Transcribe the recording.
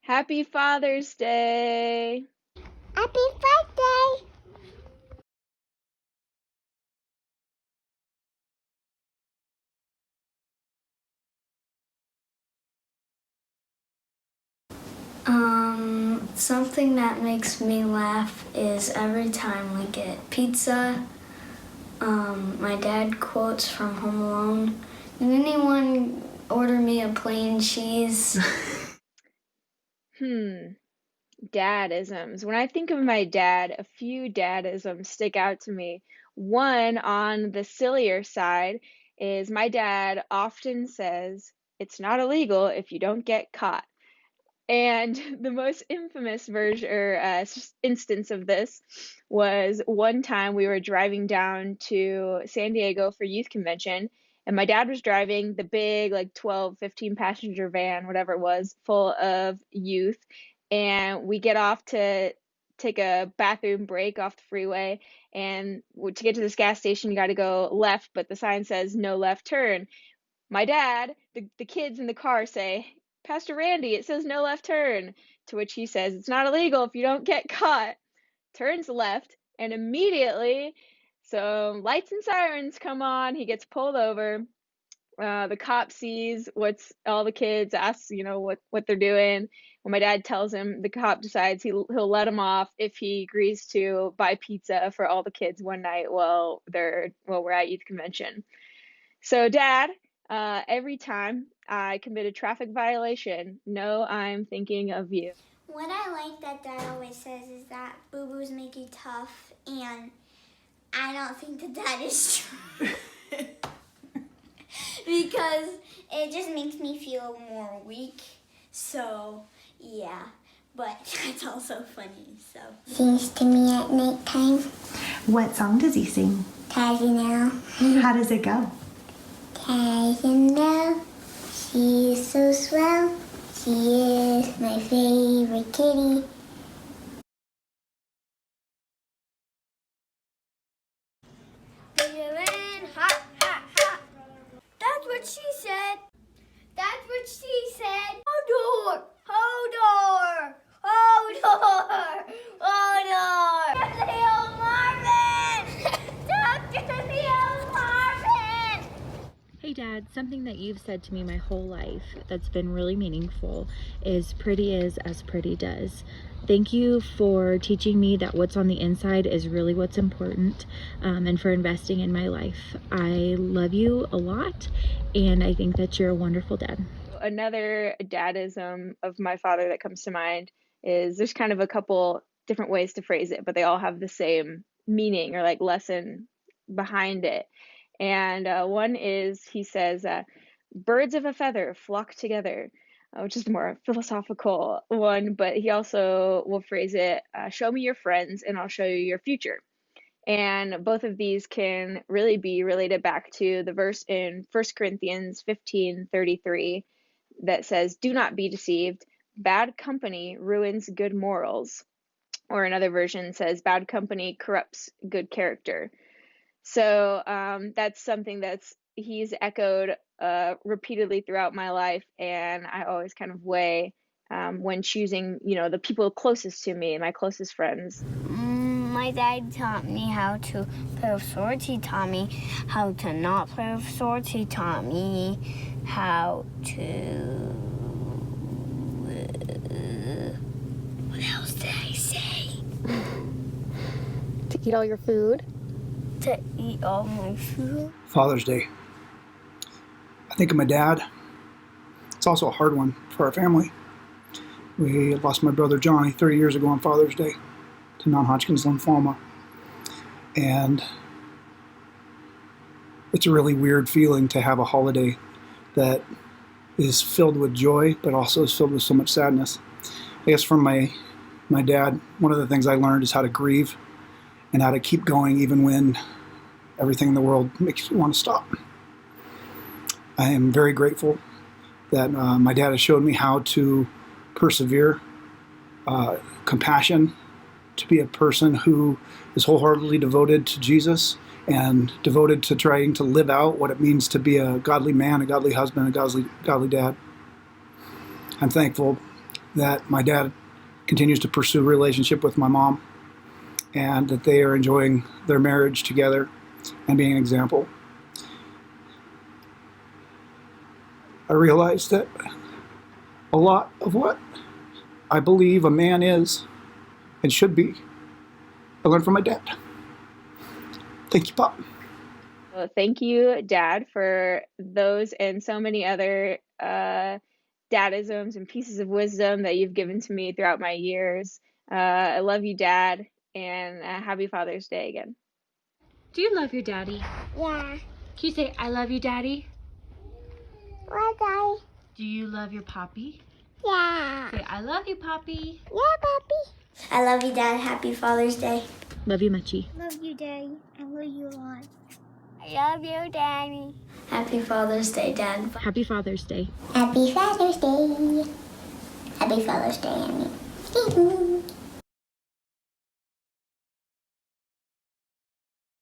Happy Father's Day. Happy birthday! Something that makes me laugh is every time we get pizza. My dad quotes from Home Alone. Did anyone order me a plain cheese? Dadisms. When I think of my dad, a few dadisms stick out to me. One on the sillier side is my dad often says, "It's not illegal if you don't get caught." And the most infamous version or instance of this was one time we were driving down to San Diego for youth convention, and my dad was driving the big, like 12, 15 passenger van, whatever it was, full of youth. And we get off to take a bathroom break off the freeway. And to get to this gas station, you got to go left, but the sign says no left turn. My dad, the kids in the car say, "Pastor Randy, it says no left turn." To which he says, "It's not illegal if you don't get caught." Turns left, and immediately some lights and sirens come on. He gets pulled over. The cop sees what's all the kids, asks, what they're doing. When my dad tells him, the cop decides he'll let him off if he agrees to buy pizza for all the kids one night while we're at youth convention. So, Dad, every time I commit a traffic violation, know I'm thinking of you. What I like that Dad always says is that boo-boos make you tough, and I don't think that is true. Because it just makes me feel more weak. So, yeah. But that's also funny, so. Sings to me at nighttime. What song does he sing? Cause you know. How does it go? Cause you know, she is so swell. She is my favorite kitty. Hot, hot, hot. That's what she said. That's what she said. Hold door. Hold door. Hold door. Hold door. Leo Marvin. Dr. Leo Marvin. Hey Dad, something that you've said to me my whole life that's been really meaningful is pretty is as pretty does. Thank you for teaching me that what's on the inside is really what's important, and for investing in my life. I love you a lot, and I think that you're a wonderful dad. Another dadism of my father that comes to mind is there's kind of a couple different ways to phrase it, but they all have the same meaning or like lesson behind it. And one is he says, "Birds of a feather flock together," which is more philosophical one, but he also will phrase it, "Show me your friends and I'll show you your future." And both of these can really be related back to the verse in 1 Corinthians 15:33 that says, "Do not be deceived. Bad company ruins good morals." Or another version says, "Bad company corrupts good character." So that's something he's echoed repeatedly throughout my life, and I always kind of weigh when choosing, the people closest to me, my closest friends. My dad taught me how to play with swords. He taught me how to not play with swords. He taught me how to... what else did I say? To eat all your food. To eat all my food. Father's Day. I think of my dad. It's also a hard one for our family. We lost my brother Johnny 30 years ago on Father's Day to non-Hodgkin's lymphoma. And it's a really weird feeling to have a holiday that is filled with joy, but also is filled with so much sadness. I guess from my dad, one of the things I learned is how to grieve and how to keep going even when everything in the world makes you want to stop. I am very grateful that my dad has showed me how to persevere, compassion, to be a person who is wholeheartedly devoted to Jesus and devoted to trying to live out what it means to be a godly man, a godly husband, a godly dad. I'm thankful that my dad continues to pursue a relationship with my mom and that they are enjoying their marriage together and being an example. I realized that a lot of what I believe a man is and should be, I learned from my dad. Thank you, Pop. Well, thank you, Dad, for those and so many other dadisms and pieces of wisdom that you've given to me throughout my years. I love you, Dad, and happy Father's Day again. Do you love your daddy? Yeah. Can you say, I love you, Daddy? What, Daddy? Do you love your Poppy? Yeah. Say, I love you, Poppy. Yeah, Papi. I love you, Dad. Happy Father's Day. Love you, Muchie. Love you, Daddy. I love you a lot. I love you, Daddy. Happy Father's Day, Dad. Happy Father's Day. Happy Father's Day. Happy Father's Day, Annie.